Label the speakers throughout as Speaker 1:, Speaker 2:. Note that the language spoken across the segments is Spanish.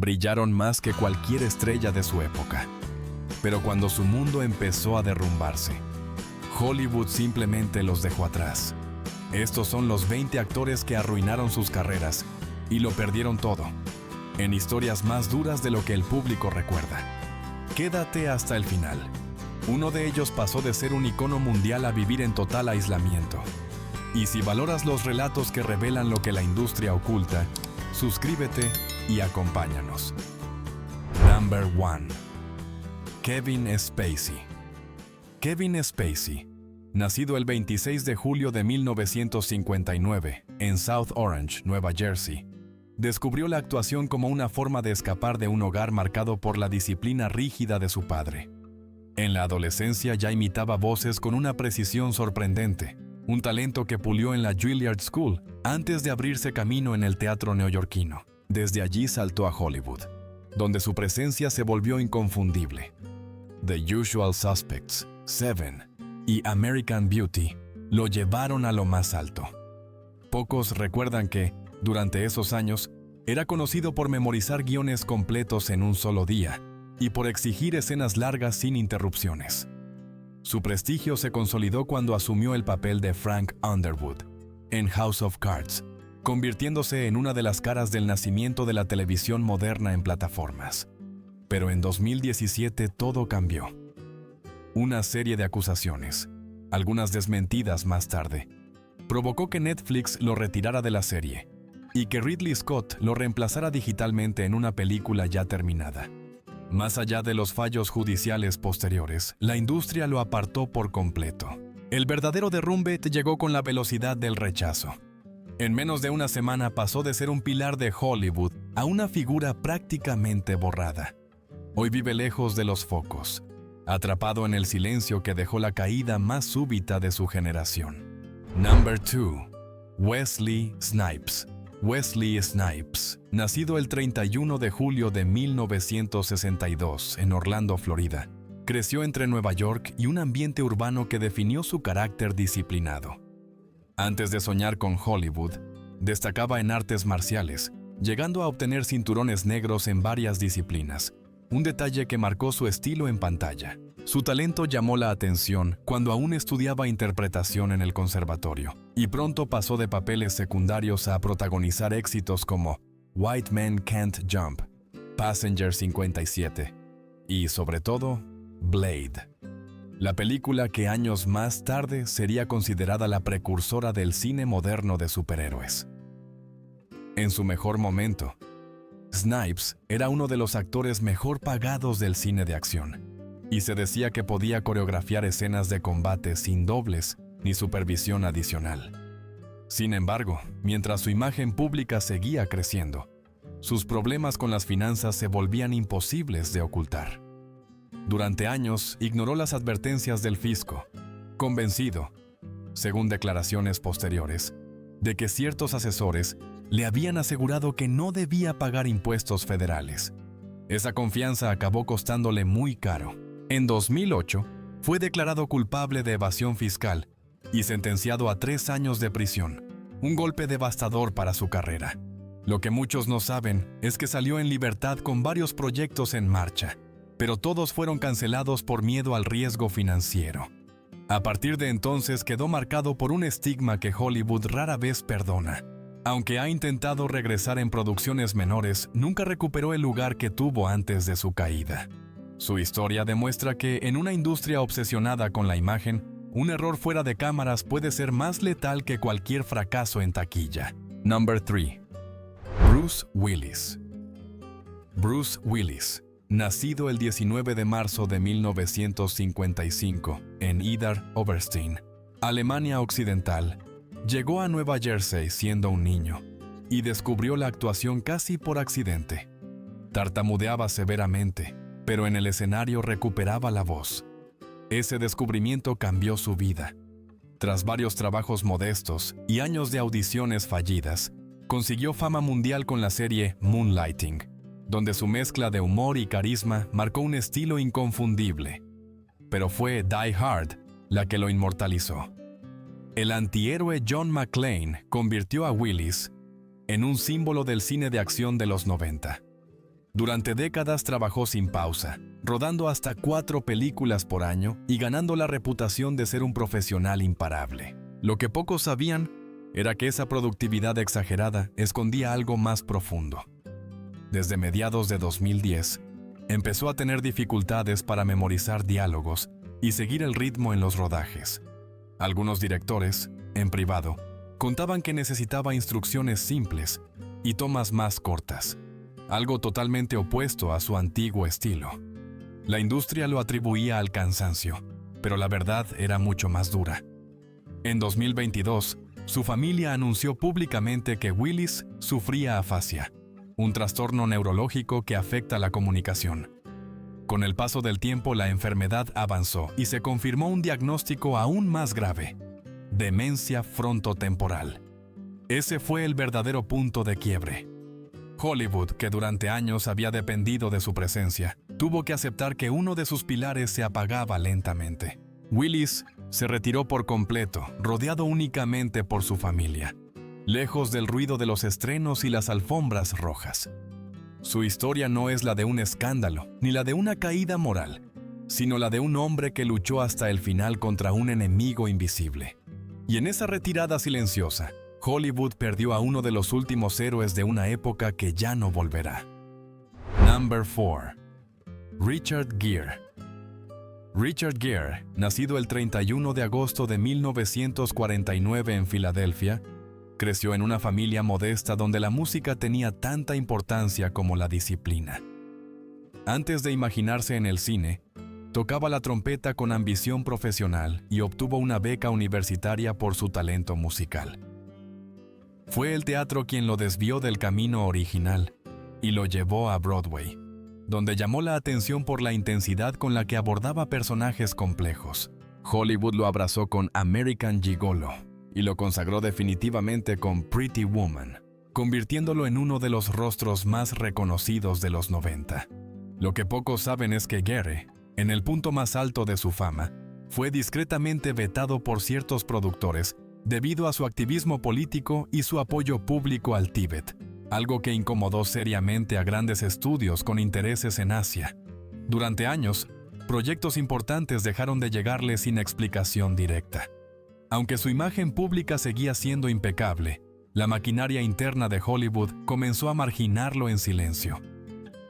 Speaker 1: Brillaron más que cualquier estrella de su época. Pero cuando su mundo empezó a derrumbarse, Hollywood simplemente los dejó atrás. Estos son los 20 actores que arruinaron sus carreras y lo perdieron todo, en historias más duras de lo que el público recuerda. Quédate hasta el final. Uno de ellos pasó de ser un icono mundial a vivir en total aislamiento. Y si valoras los relatos que revelan lo que la industria oculta, suscríbete y acompáñanos. Number 1. Kevin Spacey. Kevin Spacey, nacido el 26 de julio de 1959 en South Orange, Nueva Jersey, descubrió la actuación como una forma de escapar de un hogar marcado por la disciplina rígida de su padre. En la adolescencia ya imitaba voces con una precisión sorprendente, un talento que pulió en la Juilliard School antes de abrirse camino en el teatro neoyorquino. Desde allí saltó a Hollywood, donde su presencia se volvió inconfundible. The Usual Suspects, Seven y American Beauty lo llevaron a lo más alto. Pocos recuerdan que, durante esos años, era conocido por memorizar guiones completos en un solo día y por exigir escenas largas sin interrupciones. Su prestigio se consolidó cuando asumió el papel de Frank Underwood en House of Cards, convirtiéndose en una de las caras del nacimiento de la televisión moderna en plataformas. Pero en 2017 todo cambió. Una serie de acusaciones, algunas desmentidas más tarde, provocó que Netflix lo retirara de la serie y que Ridley Scott lo reemplazara digitalmente en una película ya terminada. Más allá de los fallos judiciales posteriores, la industria lo apartó por completo. El verdadero derrumbe llegó con la velocidad del rechazo. En menos de una semana pasó de ser un pilar de Hollywood a una figura prácticamente borrada. Hoy vive lejos de los focos, atrapado en el silencio que dejó la caída más súbita de su generación. Number 2. Wesley Snipes. Wesley Snipes, nacido el 31 de julio de 1962 en Orlando, Florida, creció entre Nueva York y un ambiente urbano que definió su carácter disciplinado. Antes de soñar con Hollywood, destacaba en artes marciales, llegando a obtener cinturones negros en varias disciplinas, un detalle que marcó su estilo en pantalla. Su talento llamó la atención cuando aún estudiaba interpretación en el conservatorio, y pronto pasó de papeles secundarios a protagonizar éxitos como White Men Can't Jump, Passenger 57 y, sobre todo, Blade, la película que años más tarde sería considerada la precursora del cine moderno de superhéroes. En su mejor momento, Snipes era uno de los actores mejor pagados del cine de acción, y se decía que podía coreografiar escenas de combate sin dobles ni supervisión adicional. Sin embargo, mientras su imagen pública seguía creciendo, sus problemas con las finanzas se volvían imposibles de ocultar. Durante años ignoró las advertencias del fisco, convencido, según declaraciones posteriores, de que ciertos asesores le habían asegurado que no debía pagar impuestos federales. Esa confianza acabó costándole muy caro. En 2008, fue declarado culpable de evasión fiscal y sentenciado a 3 años de prisión, un golpe devastador para su carrera. Lo que muchos no saben es que salió en libertad con varios proyectos en marcha, pero todos fueron cancelados por miedo al riesgo financiero. A partir de entonces quedó marcado por un estigma que Hollywood rara vez perdona. Aunque ha intentado regresar en producciones menores, nunca recuperó el lugar que tuvo antes de su caída. Su historia demuestra que en una industria obsesionada con la imagen, un error fuera de cámaras puede ser más letal que cualquier fracaso en taquilla. Number 3. Bruce Willis. Bruce Willis, nacido el 19 de marzo de 1955 en Idar Oberstein, Alemania Occidental, llegó a Nueva Jersey siendo un niño y descubrió la actuación casi por accidente. Tartamudeaba severamente, pero en el escenario recuperaba la voz. Ese descubrimiento cambió su vida. Tras varios trabajos modestos y años de audiciones fallidas, consiguió fama mundial con la serie Moonlighting, donde su mezcla de humor y carisma marcó un estilo inconfundible. Pero fue Die Hard la que lo inmortalizó. El antihéroe John McClane convirtió a Willis en un símbolo del cine de acción de los 90. Durante décadas trabajó sin pausa, rodando hasta 4 películas por año y ganando la reputación de ser un profesional imparable. Lo que pocos sabían era que esa productividad exagerada escondía algo más profundo. Desde mediados de 2010, empezó a tener dificultades para memorizar diálogos y seguir el ritmo en los rodajes. Algunos directores, en privado, contaban que necesitaba instrucciones simples y tomas más cortas, algo totalmente opuesto a su antiguo estilo. La industria lo atribuía al cansancio, pero la verdad era mucho más dura. En 2022, su familia anunció públicamente que Willis sufría afasia, un trastorno neurológico que afecta la comunicación. Con el paso del tiempo, la enfermedad avanzó y se confirmó un diagnóstico aún más grave: demencia frontotemporal. Ese fue el verdadero punto de quiebre. Hollywood, que durante años había dependido de su presencia, tuvo que aceptar que uno de sus pilares se apagaba lentamente. Willis se retiró por completo, rodeado únicamente por su familia, lejos del ruido de los estrenos y las alfombras rojas. Su historia no es la de un escándalo, ni la de una caída moral, sino la de un hombre que luchó hasta el final contra un enemigo invisible. Y en esa retirada silenciosa, Hollywood perdió a uno de los últimos héroes de una época que ya no volverá. Number 4. Richard Gere. Richard Gere, nacido el 31 de agosto de 1949 en Filadelfia, creció en una familia modesta donde la música tenía tanta importancia como la disciplina. Antes de imaginarse en el cine, tocaba la trompeta con ambición profesional y obtuvo una beca universitaria por su talento musical. Fue el teatro quien lo desvió del camino original y lo llevó a Broadway, donde llamó la atención por la intensidad con la que abordaba personajes complejos. Hollywood lo abrazó con American Gigolo y lo consagró definitivamente con Pretty Woman, convirtiéndolo en uno de los rostros más reconocidos de los 90. Lo que pocos saben es que Gere, en el punto más alto de su fama, fue discretamente vetado por ciertos productores debido a su activismo político y su apoyo público al Tíbet, algo que incomodó seriamente a grandes estudios con intereses en Asia. Durante años, proyectos importantes dejaron de llegarle sin explicación directa. Aunque su imagen pública seguía siendo impecable, la maquinaria interna de Hollywood comenzó a marginarlo en silencio.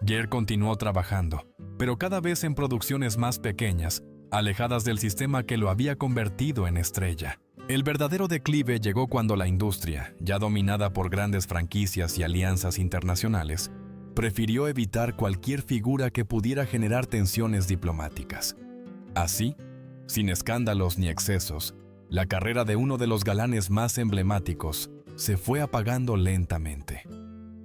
Speaker 1: Gere continuó trabajando, pero cada vez en producciones más pequeñas, alejadas del sistema que lo había convertido en estrella. El verdadero declive llegó cuando la industria, ya dominada por grandes franquicias y alianzas internacionales, prefirió evitar cualquier figura que pudiera generar tensiones diplomáticas. Así, sin escándalos ni excesos, la carrera de uno de los galanes más emblemáticos se fue apagando lentamente.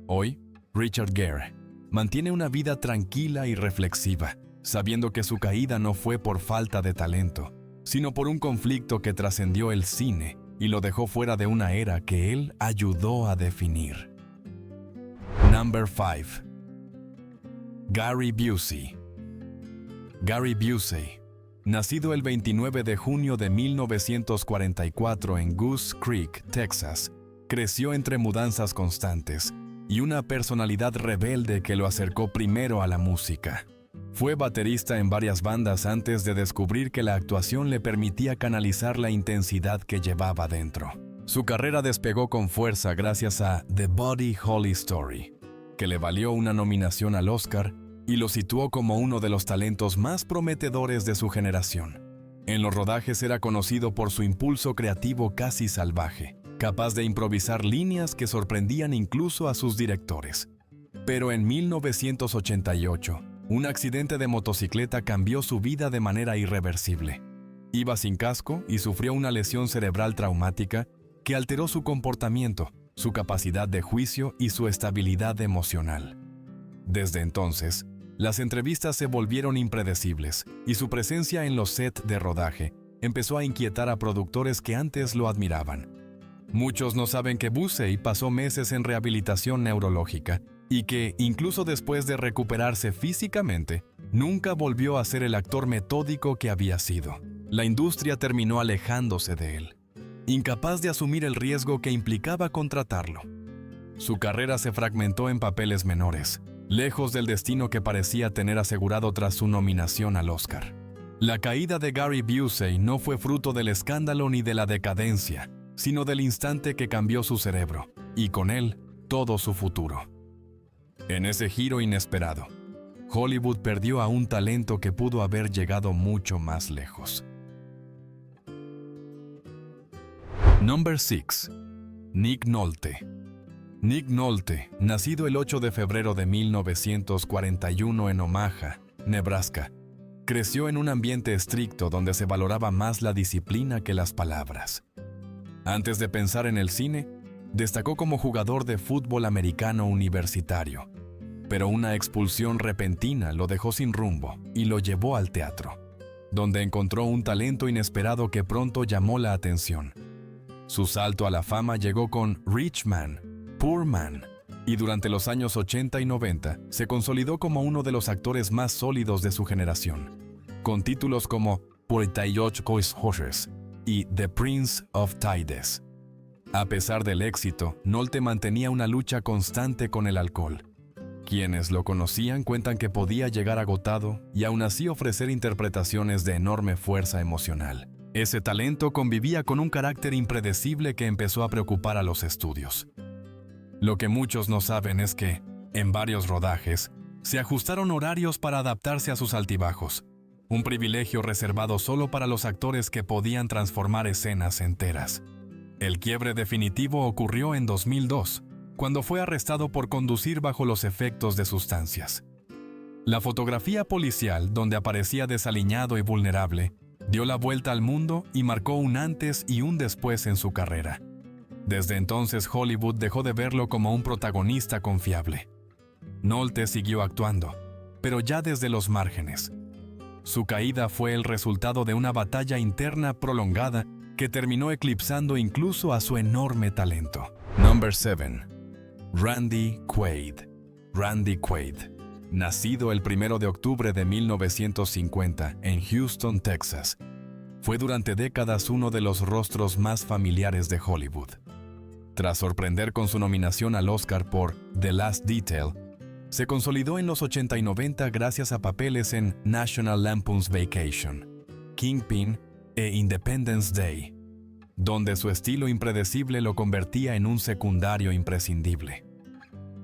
Speaker 1: Hoy, Richard Gere mantiene una vida tranquila y reflexiva, sabiendo que su caída no fue por falta de talento, sino por un conflicto que trascendió el cine y lo dejó fuera de una era que él ayudó a definir. Number 5. Gary Busey. Gary Busey, nacido el 29 de junio de 1944 en Goose Creek, Texas, creció entre mudanzas constantes y una personalidad rebelde que lo acercó primero a la música. Fue baterista en varias bandas antes de descubrir que la actuación le permitía canalizar la intensidad que llevaba dentro. Su carrera despegó con fuerza gracias a The Buddy Holly Story, que le valió una nominación al Oscar y lo situó como uno de los talentos más prometedores de su generación. En los rodajes era conocido por su impulso creativo casi salvaje, capaz de improvisar líneas que sorprendían incluso a sus directores. Pero en 1988, un accidente de motocicleta cambió su vida de manera irreversible. Iba sin casco y sufrió una lesión cerebral traumática que alteró su comportamiento, su capacidad de juicio y su estabilidad emocional. Desde entonces, las entrevistas se volvieron impredecibles y su presencia en los sets de rodaje empezó a inquietar a productores que antes lo admiraban. Muchos no saben que Busey pasó meses en rehabilitación neurológica y que, incluso después de recuperarse físicamente, nunca volvió a ser el actor metódico que había sido. La industria terminó alejándose de él, incapaz de asumir el riesgo que implicaba contratarlo. Su carrera se fragmentó en papeles menores, lejos del destino que parecía tener asegurado tras su nominación al Oscar. La caída de Gary Busey no fue fruto del escándalo ni de la decadencia, sino del instante que cambió su cerebro, y con él, todo su futuro. En ese giro inesperado, Hollywood perdió a un talento que pudo haber llegado mucho más lejos. Number 6. Nick Nolte. Nick Nolte, nacido el 8 de febrero de 1941 en Omaha, Nebraska, creció en un ambiente estricto donde se valoraba más la disciplina que las palabras. Antes de pensar en el cine, destacó como jugador de fútbol americano universitario, pero una expulsión repentina lo dejó sin rumbo y lo llevó al teatro, donde encontró un talento inesperado que pronto llamó la atención. Su salto a la fama llegó con Rich Man, Poor Man, y durante los años 80 y 90 se consolidó como uno de los actores más sólidos de su generación, con títulos como Politayoch Horses y The Prince of Tides. A pesar del éxito, Nolte mantenía una lucha constante con el alcohol. Quienes lo conocían cuentan que podía llegar agotado y aún así ofrecer interpretaciones de enorme fuerza emocional. Ese talento convivía con un carácter impredecible que empezó a preocupar a los estudios. Lo que muchos no saben es que, en varios rodajes, se ajustaron horarios para adaptarse a sus altibajos, un privilegio reservado solo para los actores que podían transformar escenas enteras. El quiebre definitivo ocurrió en 2002, cuando fue arrestado por conducir bajo los efectos de sustancias. La fotografía policial, donde aparecía desaliñado y vulnerable, dio la vuelta al mundo y marcó un antes y un después en su carrera. Desde entonces Hollywood dejó de verlo como un protagonista confiable. Nolte siguió actuando, pero ya desde los márgenes. Su caída fue el resultado de una batalla interna prolongada que terminó eclipsando incluso a su enorme talento. Number 7. Randy Quaid. Randy Quaid, nacido el 1 de octubre de 1950 en Houston, Texas, fue durante décadas uno de los rostros más familiares de Hollywood. Tras sorprender con su nominación al Oscar por The Last Detail, se consolidó en los 80 y 90 gracias a papeles en National Lampoon's Vacation, Kingpin e Independence Day, donde su estilo impredecible lo convertía en un secundario imprescindible.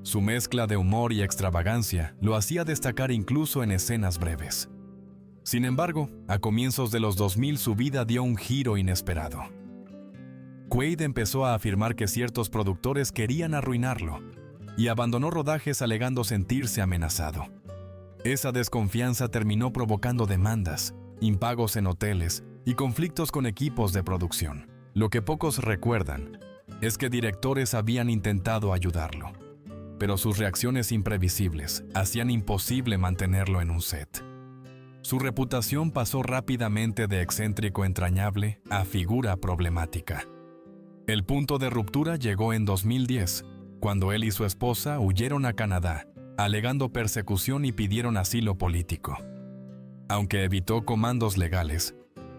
Speaker 1: Su mezcla de humor y extravagancia lo hacía destacar incluso en escenas breves. Sin embargo, a comienzos de los 2000 su vida dio un giro inesperado. Quaid empezó a afirmar que ciertos productores querían arruinarlo y abandonó rodajes alegando sentirse amenazado. Esa desconfianza terminó provocando demandas, impagos en hoteles y conflictos con equipos de producción. Lo que pocos recuerdan es que directores habían intentado ayudarlo, pero sus reacciones imprevisibles hacían imposible mantenerlo en un set. Su reputación pasó rápidamente de excéntrico entrañable a figura problemática. El punto de ruptura llegó en 2010, cuando él y su esposa huyeron a Canadá, alegando persecución y pidieron asilo político. Aunque evitó comandos legales,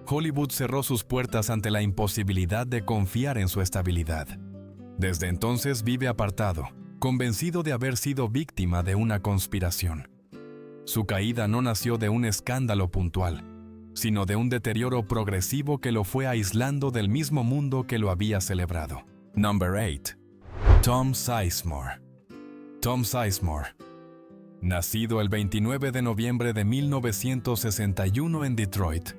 Speaker 1: Hollywood cerró sus puertas ante la imposibilidad de confiar en su estabilidad. Desde entonces vive apartado, convencido de haber sido víctima de una conspiración. Su caída no nació de un escándalo puntual, sino de un deterioro progresivo que lo fue aislando del mismo mundo que lo había celebrado. Number 8. Tom Sizemore. Tom Sizemore, nacido el 29 de noviembre de 1961 en Detroit,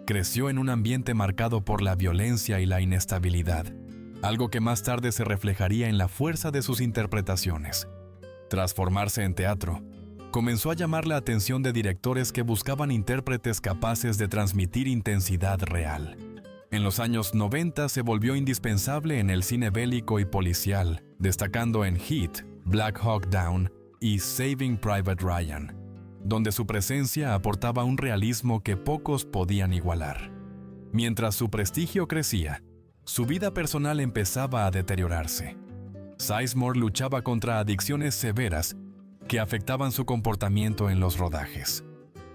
Speaker 1: creció en un ambiente marcado por la violencia y la inestabilidad, algo que más tarde se reflejaría en la fuerza de sus interpretaciones. Tras formarse en teatro, comenzó a llamar la atención de directores que buscaban intérpretes capaces de transmitir intensidad real. En los años 90 se volvió indispensable en el cine bélico y policial, destacando en Heat, Black Hawk Down y Saving Private Ryan, donde su presencia aportaba un realismo que pocos podían igualar. Mientras su prestigio crecía, su vida personal empezaba a deteriorarse. Sizemore luchaba contra adicciones severas que afectaban su comportamiento en los rodajes.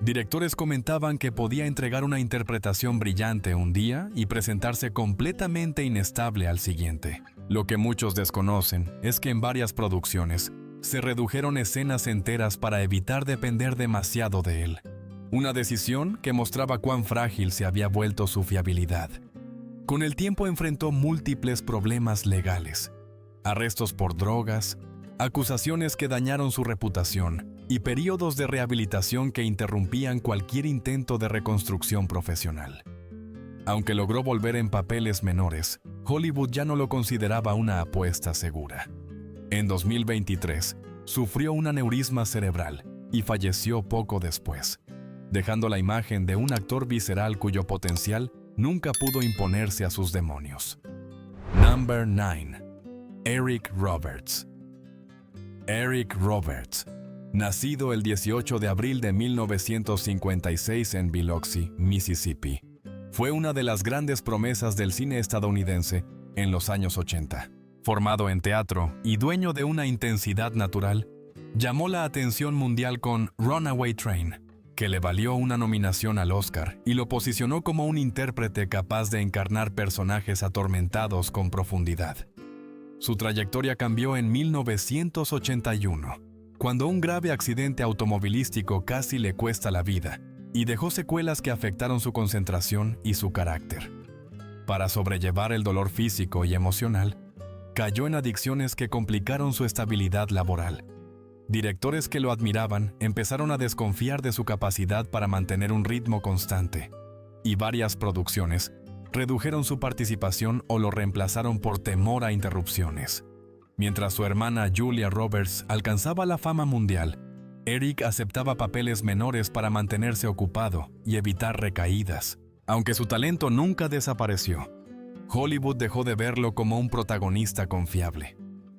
Speaker 1: Directores comentaban que podía entregar una interpretación brillante un día y presentarse completamente inestable al siguiente. Lo que muchos desconocen es que en varias producciones, se redujeron escenas enteras para evitar depender demasiado de él. Una decisión que mostraba cuán frágil se había vuelto su fiabilidad. Con el tiempo enfrentó múltiples problemas legales, arrestos por drogas, acusaciones que dañaron su reputación y períodos de rehabilitación que interrumpían cualquier intento de reconstrucción profesional. Aunque logró volver en papeles menores, Hollywood ya no lo consideraba una apuesta segura. En 2023, sufrió un aneurisma cerebral y falleció poco después, dejando la imagen de un actor visceral cuyo potencial nunca pudo imponerse a sus demonios. Number 9. Eric Roberts. Eric Roberts, nacido el 18 de abril de 1956 en Biloxi, Mississippi, fue una de las grandes promesas del cine estadounidense en los años 80. Formado en teatro y dueño de una intensidad natural, llamó la atención mundial con Runaway Train, que le valió una nominación al Oscar y lo posicionó como un intérprete capaz de encarnar personajes atormentados con profundidad. Su trayectoria cambió en 1981, cuando un grave accidente automovilístico casi le cuesta la vida y dejó secuelas que afectaron su concentración y su carácter. Para sobrellevar el dolor físico y emocional, cayó en adicciones que complicaron su estabilidad laboral. Directores que lo admiraban empezaron a desconfiar de su capacidad para mantener un ritmo constante, y varias producciones redujeron su participación o lo reemplazaron por temor a interrupciones. Mientras su hermana Julia Roberts alcanzaba la fama mundial, Eric aceptaba papeles menores para mantenerse ocupado y evitar recaídas. Aunque su talento nunca desapareció, Hollywood dejó de verlo como un protagonista confiable.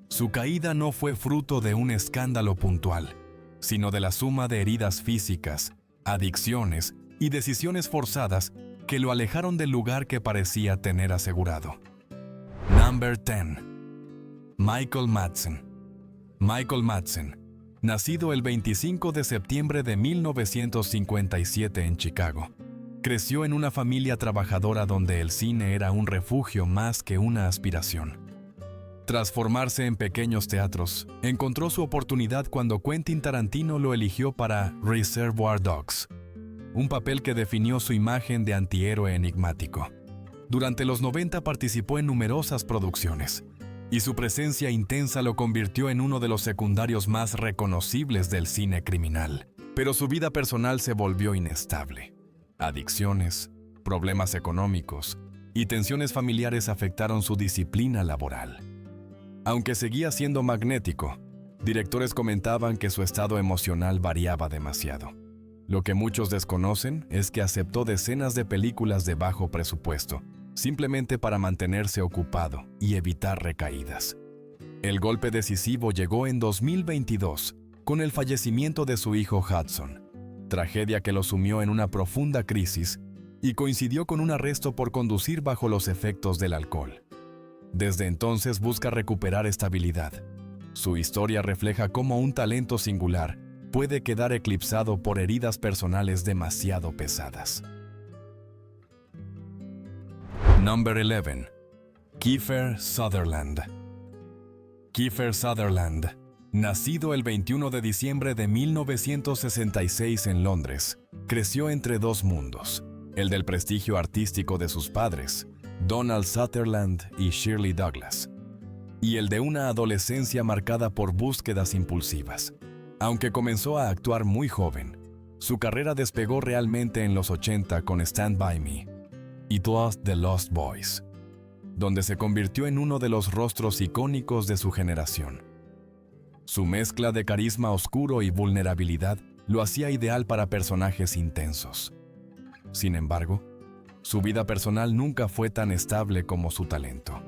Speaker 1: Su caída no fue fruto de un escándalo puntual, sino de la suma de heridas físicas, adicciones y decisiones forzadas que lo alejaron del lugar que parecía tener asegurado. Number 10. Michael Madsen. Michael Madsen, nacido el 25 de septiembre de 1957 en Chicago, creció en una familia trabajadora donde el cine era un refugio más que una aspiración. Tras formarse en pequeños teatros, encontró su oportunidad cuando Quentin Tarantino lo eligió para Reservoir Dogs, un papel que definió su imagen de antihéroe enigmático. Durante los 90 participó en numerosas producciones, y su presencia intensa lo convirtió en uno de los secundarios más reconocibles del cine criminal. Pero su vida personal se volvió inestable. Adicciones, problemas económicos y tensiones familiares afectaron su disciplina laboral. Aunque seguía siendo magnético, directores comentaban que su estado emocional variaba demasiado. Lo que muchos desconocen es que aceptó decenas de películas de bajo presupuesto, simplemente para mantenerse ocupado y evitar recaídas. El golpe decisivo llegó en 2022, con el fallecimiento de su hijo Hudson, tragedia que lo sumió en una profunda crisis y coincidió con un arresto por conducir bajo los efectos del alcohol. Desde entonces busca recuperar estabilidad. Su historia refleja cómo un talento singular puede quedar eclipsado por heridas personales demasiado pesadas. Number 11. Kiefer Sutherland. Kiefer Sutherland, nacido el 21 de diciembre de 1966 en Londres, creció entre dos mundos, el del prestigio artístico de sus padres, Donald Sutherland y Shirley Douglas, y el de una adolescencia marcada por búsquedas impulsivas. Aunque comenzó a actuar muy joven, su carrera despegó realmente en los 80 con Stand By Me y Towards the Lost Boys, donde se convirtió en uno de los rostros icónicos de su generación. Su mezcla de carisma oscuro y vulnerabilidad lo hacía ideal para personajes intensos. Sin embargo, su vida personal nunca fue tan estable como su talento.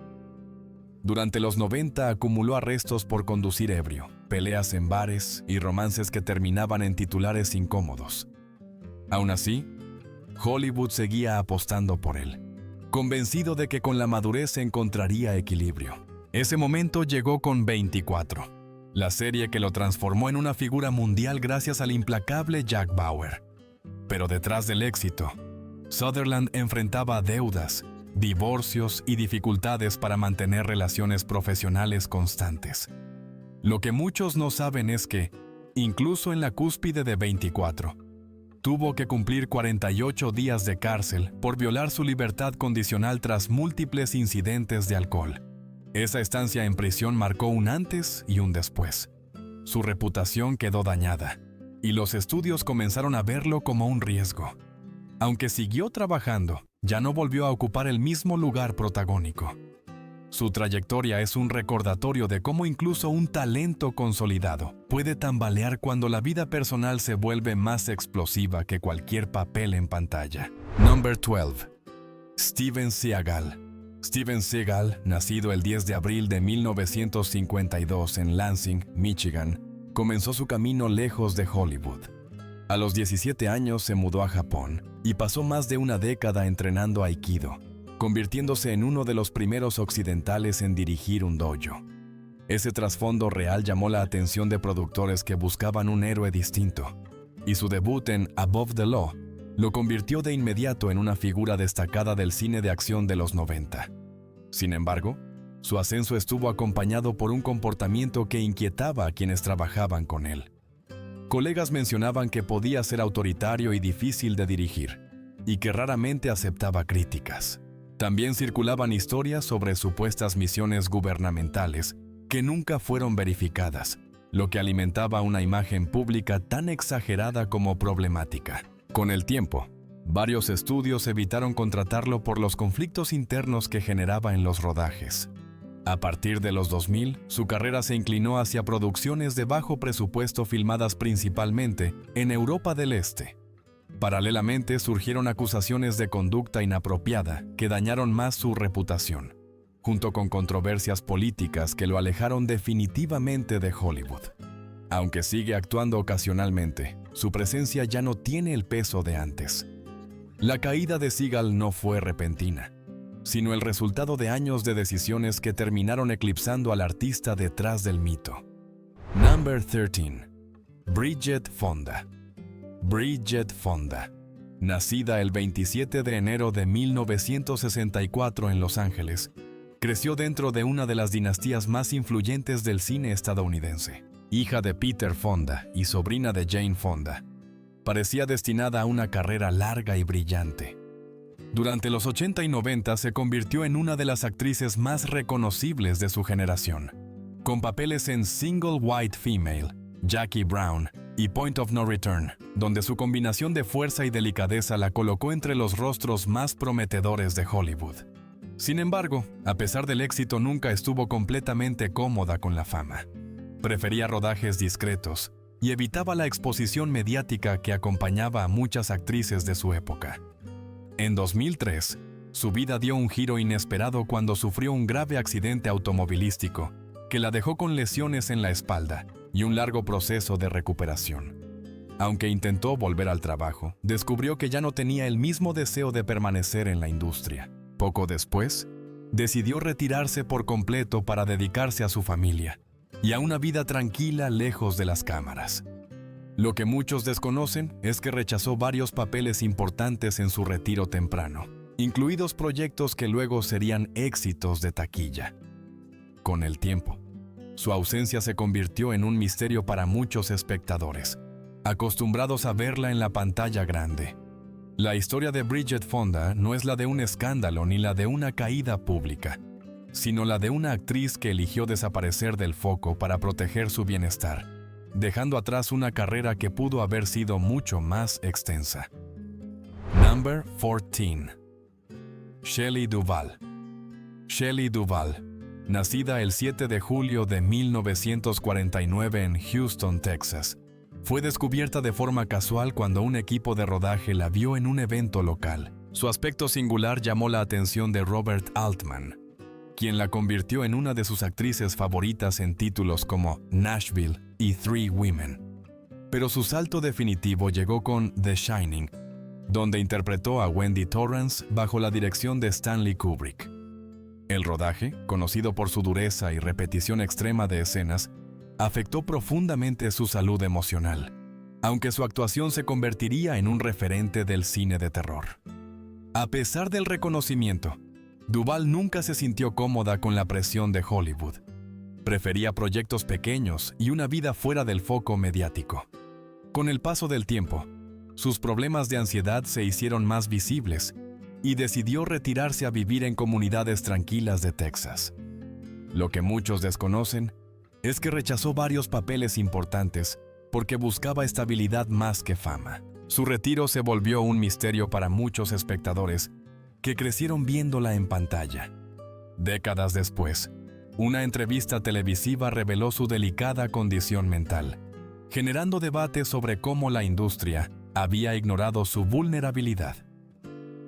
Speaker 1: Durante los 90 acumuló arrestos por conducir ebrio, peleas en bares y romances que terminaban en titulares incómodos. Aún así, Hollywood seguía apostando por él, convencido de que con la madurez se encontraría equilibrio. Ese momento llegó con 24, la serie que lo transformó en una figura mundial gracias al implacable Jack Bauer. Pero detrás del éxito, Sutherland enfrentaba deudas, divorcios y dificultades para mantener relaciones profesionales constantes. Lo que muchos no saben es que, incluso en la cúspide de 24, tuvo que cumplir 48 días de cárcel por violar su libertad condicional tras múltiples incidentes de alcohol. Esa estancia en prisión marcó un antes y un después. Su reputación quedó dañada, y los estudios comenzaron a verlo como un riesgo. Aunque siguió trabajando, ya no volvió a ocupar el mismo lugar protagónico. Su trayectoria es un recordatorio de cómo incluso un talento consolidado puede tambalear cuando la vida personal se vuelve más explosiva que cualquier papel en pantalla. Number 12. Steven Seagal. Steven Seagal, nacido el 10 de abril de 1952 en Lansing, Michigan, comenzó su camino lejos de Hollywood. A los 17 años se mudó a Japón y pasó más de una década entrenando Aikido, convirtiéndose en uno de los primeros occidentales en dirigir un dojo. Ese trasfondo real llamó la atención de productores que buscaban un héroe distinto, y su debut en Above the Law lo convirtió de inmediato en una figura destacada del cine de acción de los 90. Sin embargo, su ascenso estuvo acompañado por un comportamiento que inquietaba a quienes trabajaban con él. Colegas mencionaban que podía ser autoritario y difícil de dirigir, y que raramente aceptaba críticas. También circulaban historias sobre supuestas misiones gubernamentales que nunca fueron verificadas, lo que alimentaba una imagen pública tan exagerada como problemática. Con el tiempo, varios estudios evitaron contratarlo por los conflictos internos que generaba en los rodajes. A partir de los 2000, su carrera se inclinó hacia producciones de bajo presupuesto filmadas principalmente en Europa del Este. Paralelamente, surgieron acusaciones de conducta inapropiada que dañaron más su reputación, junto con controversias políticas que lo alejaron definitivamente de Hollywood. Aunque sigue actuando ocasionalmente, su presencia ya no tiene el peso de antes. La caída de Seagal no fue repentina, sino el resultado de años de decisiones que terminaron eclipsando al artista detrás del mito. Number 13. Bridget Fonda. Bridget Fonda, nacida el 27 de enero de 1964 en Los Ángeles, creció dentro de una de las dinastías más influyentes del cine estadounidense. Hija de Peter Fonda y sobrina de Jane Fonda, parecía destinada a una carrera larga y brillante. Durante los 80 y 90 se convirtió en una de las actrices más reconocibles de su generación, con papeles en Single White Female, Jackie Brown y Point of No Return, donde su combinación de fuerza y delicadeza la colocó entre los rostros más prometedores de Hollywood. Sin embargo, a pesar del éxito, nunca estuvo completamente cómoda con la fama. Prefería rodajes discretos y evitaba la exposición mediática que acompañaba a muchas actrices de su época. En 2003, su vida dio un giro inesperado cuando sufrió un grave accidente automovilístico que la dejó con lesiones en la espalda y un largo proceso de recuperación. Aunque intentó volver al trabajo, descubrió que ya no tenía el mismo deseo de permanecer en la industria. Poco después, decidió retirarse por completo para dedicarse a su familia y a una vida tranquila lejos de las cámaras. Lo que muchos desconocen es que rechazó varios papeles importantes en su retiro temprano, incluidos proyectos que luego serían éxitos de taquilla. Con el tiempo, su ausencia se convirtió en un misterio para muchos espectadores, acostumbrados a verla en la pantalla grande. La historia de Bridget Fonda no es la de un escándalo ni la de una caída pública, sino la de una actriz que eligió desaparecer del foco para proteger su bienestar, dejando atrás una carrera que pudo haber sido mucho más extensa. Number 14. Shelley Duvall. Shelley Duvall, nacida el 7 de julio de 1949 en Houston, Texas, fue descubierta de forma casual cuando un equipo de rodaje la vio en un evento local. Su aspecto singular llamó la atención de Robert Altman, quien la convirtió en una de sus actrices favoritas en títulos como Nashville y Three Women. Pero su salto definitivo llegó con The Shining, donde interpretó a Wendy Torrance bajo la dirección de Stanley Kubrick. El rodaje, conocido por su dureza y repetición extrema de escenas, afectó profundamente su salud emocional, aunque su actuación se convertiría en un referente del cine de terror. A pesar del reconocimiento, Duvall nunca se sintió cómoda con la presión de Hollywood. Prefería proyectos pequeños y una vida fuera del foco mediático. Con el paso del tiempo, sus problemas de ansiedad se hicieron más visibles y decidió retirarse a vivir en comunidades tranquilas de Texas. Lo que muchos desconocen es que rechazó varios papeles importantes porque buscaba estabilidad más que fama. Su retiro se volvió un misterio para muchos espectadores que crecieron viéndola en pantalla. Décadas después, una entrevista televisiva reveló su delicada condición mental, generando debate sobre cómo la industria había ignorado su vulnerabilidad.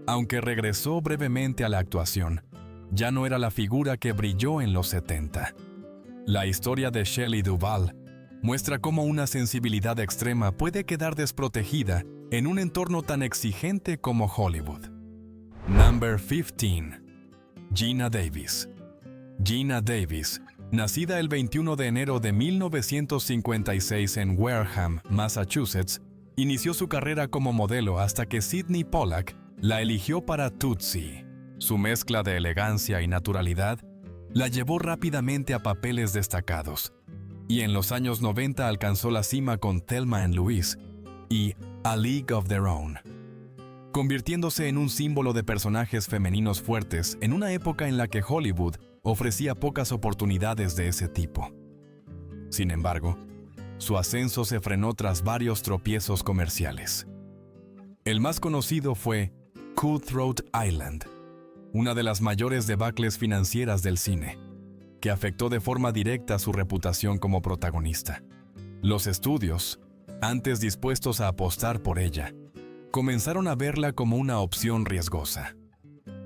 Speaker 1: Aunque regresó brevemente a la actuación, ya no era la figura que brilló en los 70. La historia de Shelley Duvall muestra cómo una sensibilidad extrema puede quedar desprotegida en un entorno tan exigente como Hollywood. Number 15. Geena Davis. Geena Davis, nacida el 21 de enero de 1956 en Wareham, Massachusetts, inició su carrera como modelo hasta que Sydney Pollack la eligió para Tootsie. Su mezcla de elegancia y naturalidad la llevó rápidamente a papeles destacados, y en los años 90 alcanzó la cima con Thelma and Louise y A League of Their Own, convirtiéndose en un símbolo de personajes femeninos fuertes en una época en la que Hollywood ofrecía pocas oportunidades de ese tipo. Sin embargo, su ascenso se frenó tras varios tropiezos comerciales. El más conocido fue Cutthroat Island, una de las mayores debacles financieras del cine, que afectó de forma directa su reputación como protagonista. Los estudios, antes dispuestos a apostar por ella, comenzaron a verla como una opción riesgosa.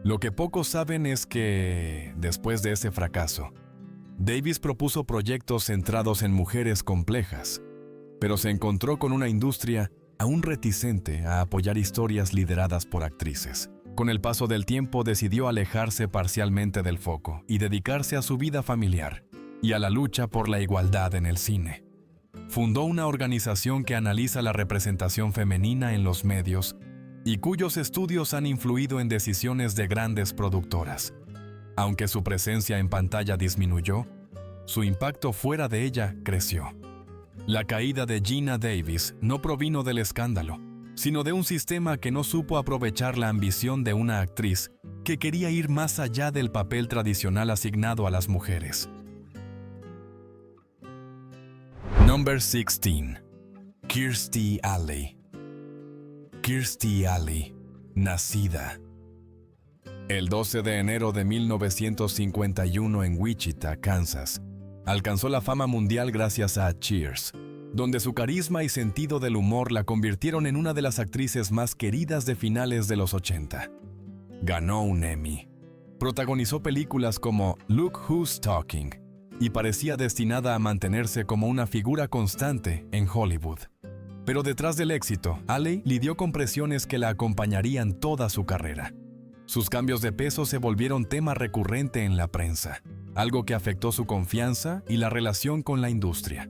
Speaker 1: Lo que pocos saben es que, después de ese fracaso, Davis propuso proyectos centrados en mujeres complejas, pero se encontró con una industria aún reticente a apoyar historias lideradas por actrices. Con el paso del tiempo decidió alejarse parcialmente del foco y dedicarse a su vida familiar y a la lucha por la igualdad en el cine. Fundó una organización que analiza la representación femenina en los medios y cuyos estudios han influido en decisiones de grandes productoras. Aunque su presencia en pantalla disminuyó, su impacto fuera de ella creció. La caída de Geena Davis no provino del escándalo, sino de un sistema que no supo aprovechar la ambición de una actriz que quería ir más allá del papel tradicional asignado a las mujeres. Number 16. Kirstie Alley. Kirstie Alley, nacida el 12 de enero de 1951 en Wichita, Kansas, alcanzó la fama mundial gracias a Cheers, donde su carisma y sentido del humor la convirtieron en una de las actrices más queridas de finales de los 80. Ganó un Emmy. Protagonizó películas como Look Who's Talking y parecía destinada a mantenerse como una figura constante en Hollywood. Pero detrás del éxito, Alley lidió con presiones que la acompañarían toda su carrera. Sus cambios de peso se volvieron tema recurrente en la prensa, algo que afectó su confianza y la relación con la industria.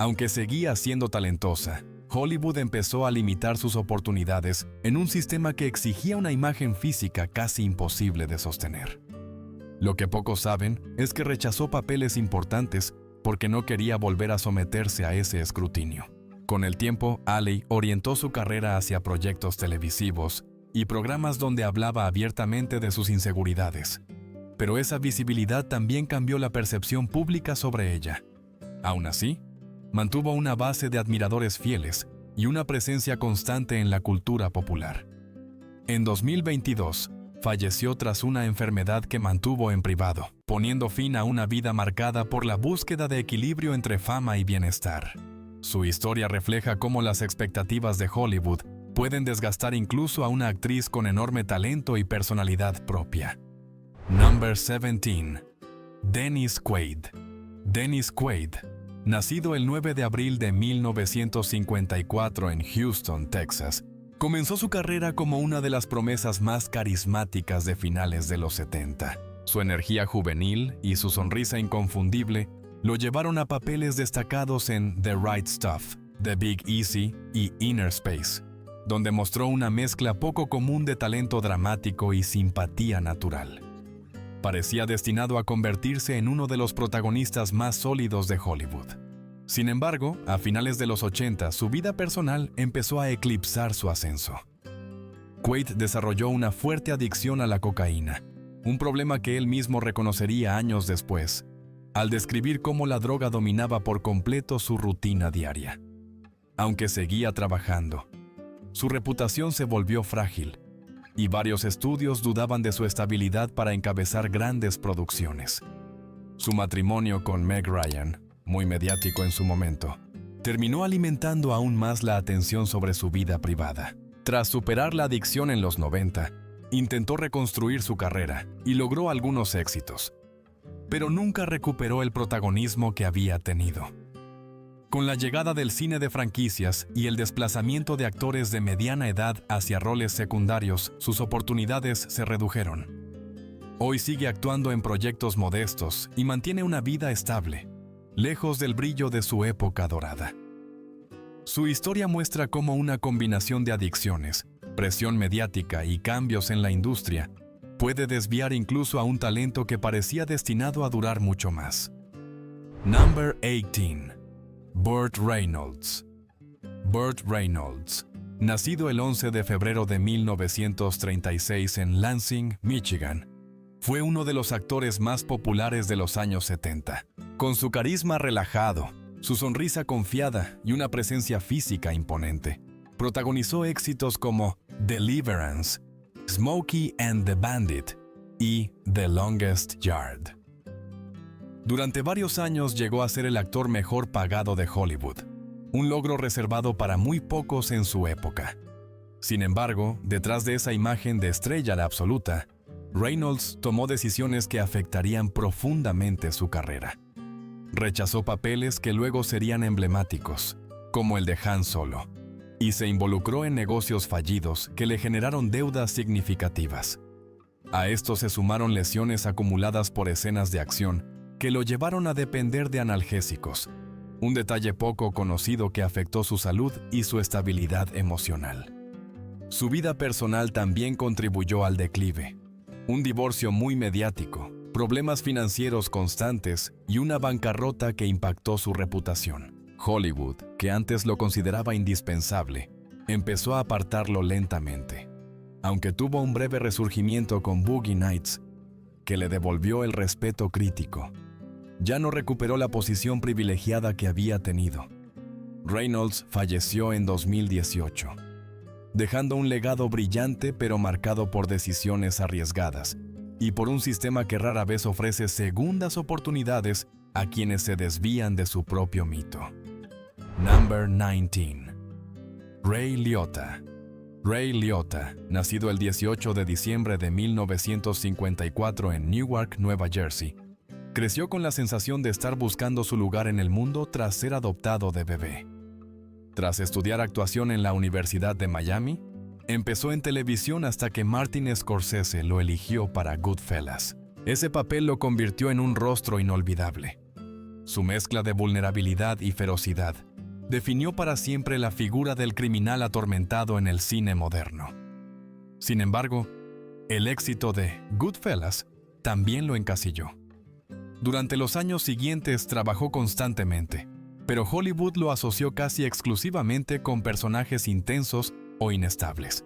Speaker 1: Aunque seguía siendo talentosa, Hollywood empezó a limitar sus oportunidades en un sistema que exigía una imagen física casi imposible de sostener. Lo que pocos saben es que rechazó papeles importantes porque no quería volver a someterse a ese escrutinio. Con el tiempo, Alley orientó su carrera hacia proyectos televisivos y programas donde hablaba abiertamente de sus inseguridades. Pero esa visibilidad también cambió la percepción pública sobre ella. Aún así, mantuvo una base de admiradores fieles y una presencia constante en la cultura popular. En 2022, falleció tras una enfermedad que mantuvo en privado, poniendo fin a una vida marcada por la búsqueda de equilibrio entre fama y bienestar. Su historia refleja cómo las expectativas de Hollywood pueden desgastar incluso a una actriz con enorme talento y personalidad propia. Number 17. Dennis Quaid. Dennis Quaid, nacido el 9 de abril de 1954 en Houston, Texas, comenzó su carrera como una de las promesas más carismáticas de finales de los 70. Su energía juvenil y su sonrisa inconfundible lo llevaron a papeles destacados en The Right Stuff, The Big Easy y Inner Space, donde mostró una mezcla poco común de talento dramático y simpatía natural. Parecía destinado a convertirse en uno de los protagonistas más sólidos de Hollywood. Sin embargo, a finales de los 80, su vida personal empezó a eclipsar su ascenso. Quaid desarrolló una fuerte adicción a la cocaína, un problema que él mismo reconocería años después, al describir cómo la droga dominaba por completo su rutina diaria. Aunque seguía trabajando, su reputación se volvió frágil, y varios estudios dudaban de su estabilidad para encabezar grandes producciones. Su matrimonio con Meg Ryan, muy mediático en su momento, terminó alimentando aún más la atención sobre su vida privada. Tras superar la adicción en los 90, intentó reconstruir su carrera y logró algunos éxitos, pero nunca recuperó el protagonismo que había tenido. Con la llegada del cine de franquicias y el desplazamiento de actores de mediana edad hacia roles secundarios, sus oportunidades se redujeron. Hoy sigue actuando en proyectos modestos y mantiene una vida estable, lejos del brillo de su época dorada. Su historia muestra cómo una combinación de adicciones, presión mediática y cambios en la industria puede desviar incluso a un talento que parecía destinado a durar mucho más. Number 18. Burt Reynolds. Burt Reynolds, nacido el 11 de febrero de 1936 en Lansing, Michigan, fue uno de los actores más populares de los años 70. Con su carisma relajado, su sonrisa confiada y una presencia física imponente, protagonizó éxitos como Deliverance, Smokey and the Bandit y The Longest Yard. Durante varios años llegó a ser el actor mejor pagado de Hollywood, un logro reservado para muy pocos en su época. Sin embargo, detrás de esa imagen de estrella absoluta, Reynolds tomó decisiones que afectarían profundamente su carrera. Rechazó papeles que luego serían emblemáticos, como el de Han Solo, y se involucró en negocios fallidos que le generaron deudas significativas. A esto se sumaron lesiones acumuladas por escenas de acción que lo llevaron a depender de analgésicos, un detalle poco conocido que afectó su salud y su estabilidad emocional. Su vida personal también contribuyó al declive. Un divorcio muy mediático, problemas financieros constantes y una bancarrota que impactó su reputación. Hollywood, que antes lo consideraba indispensable, empezó a apartarlo lentamente, aunque tuvo un breve resurgimiento con Boogie Nights, que le devolvió el respeto crítico. Ya no recuperó la posición privilegiada que había tenido. Reynolds falleció en 2018, dejando un legado brillante pero marcado por decisiones arriesgadas y por un sistema que rara vez ofrece segundas oportunidades a quienes se desvían de su propio mito. Number 19. Ray Liotta. Ray Liotta, nacido el 18 de diciembre de 1954 en Newark, Nueva Jersey, creció con la sensación de estar buscando su lugar en el mundo tras ser adoptado de bebé. Tras estudiar actuación en la Universidad de Miami, empezó en televisión hasta que Martin Scorsese lo eligió para Goodfellas. Ese papel lo convirtió en un rostro inolvidable. Su mezcla de vulnerabilidad y ferocidad definió para siempre la figura del criminal atormentado en el cine moderno. Sin embargo, el éxito de Goodfellas también lo encasilló. Durante los años siguientes trabajó constantemente, pero Hollywood lo asoció casi exclusivamente con personajes intensos o inestables,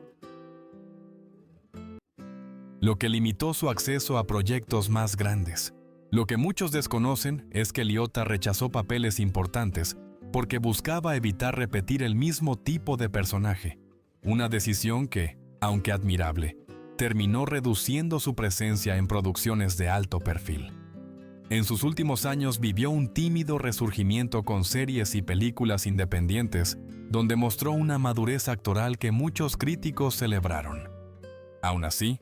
Speaker 1: lo que limitó su acceso a proyectos más grandes. Lo que muchos desconocen es que Liotta rechazó papeles importantes porque buscaba evitar repetir el mismo tipo de personaje, una decisión que, aunque admirable, terminó reduciendo su presencia en producciones de alto perfil. En sus últimos años vivió un tímido resurgimiento con series y películas independientes, donde mostró una madurez actoral que muchos críticos celebraron. Aún así,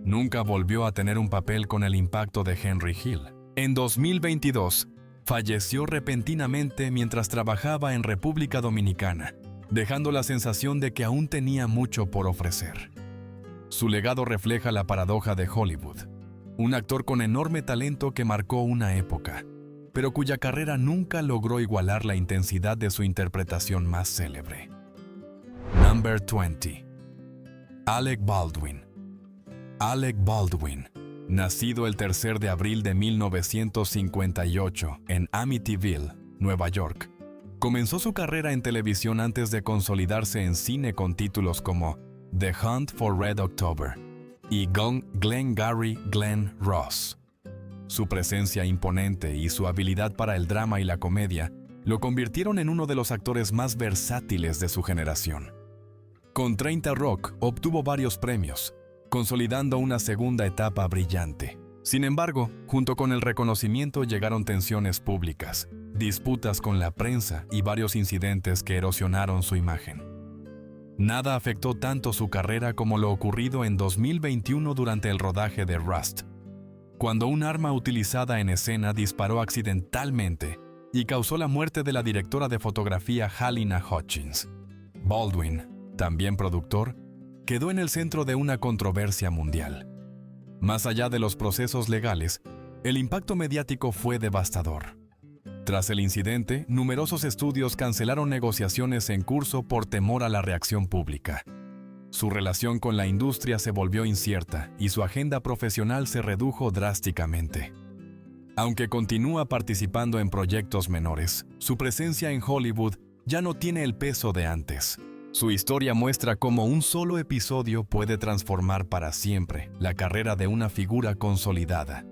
Speaker 1: nunca volvió a tener un papel con el impacto de Henry Hill. En 2022, falleció repentinamente mientras trabajaba en República Dominicana, dejando la sensación de que aún tenía mucho por ofrecer. Su legado refleja la paradoja de Hollywood. Un actor con enorme talento que marcó una época, pero cuya carrera nunca logró igualar la intensidad de su interpretación más célebre. Number 20. Alec Baldwin. Alec Baldwin, Nacido el 3 de abril de 1958 en Amityville, Nueva York, comenzó su carrera en televisión antes de consolidarse en cine con títulos como The Hunt for Red October y Glengarry Glen Ross. Su presencia imponente y su habilidad para el drama y la comedia lo convirtieron en uno de los actores más versátiles de su generación. Con 30 Rock obtuvo varios premios, consolidando una segunda etapa brillante. Sin embargo, junto con el reconocimiento llegaron tensiones públicas, disputas con la prensa y varios incidentes que erosionaron su imagen. Nada afectó tanto su carrera como lo ocurrido en 2021 durante el rodaje de Rust, cuando un arma utilizada en escena disparó accidentalmente y causó la muerte de la directora de fotografía Halyna Hutchins. Baldwin, también productor, quedó en el centro de una controversia mundial. Más allá de los procesos legales, el impacto mediático fue devastador. Tras el incidente, numerosos estudios cancelaron negociaciones en curso por temor a la reacción pública. Su relación con la industria se volvió incierta y su agenda profesional se redujo drásticamente. Aunque continúa participando en proyectos menores, su presencia en Hollywood ya no tiene el peso de antes. Su historia muestra cómo un solo episodio puede transformar para siempre la carrera de una figura consolidada.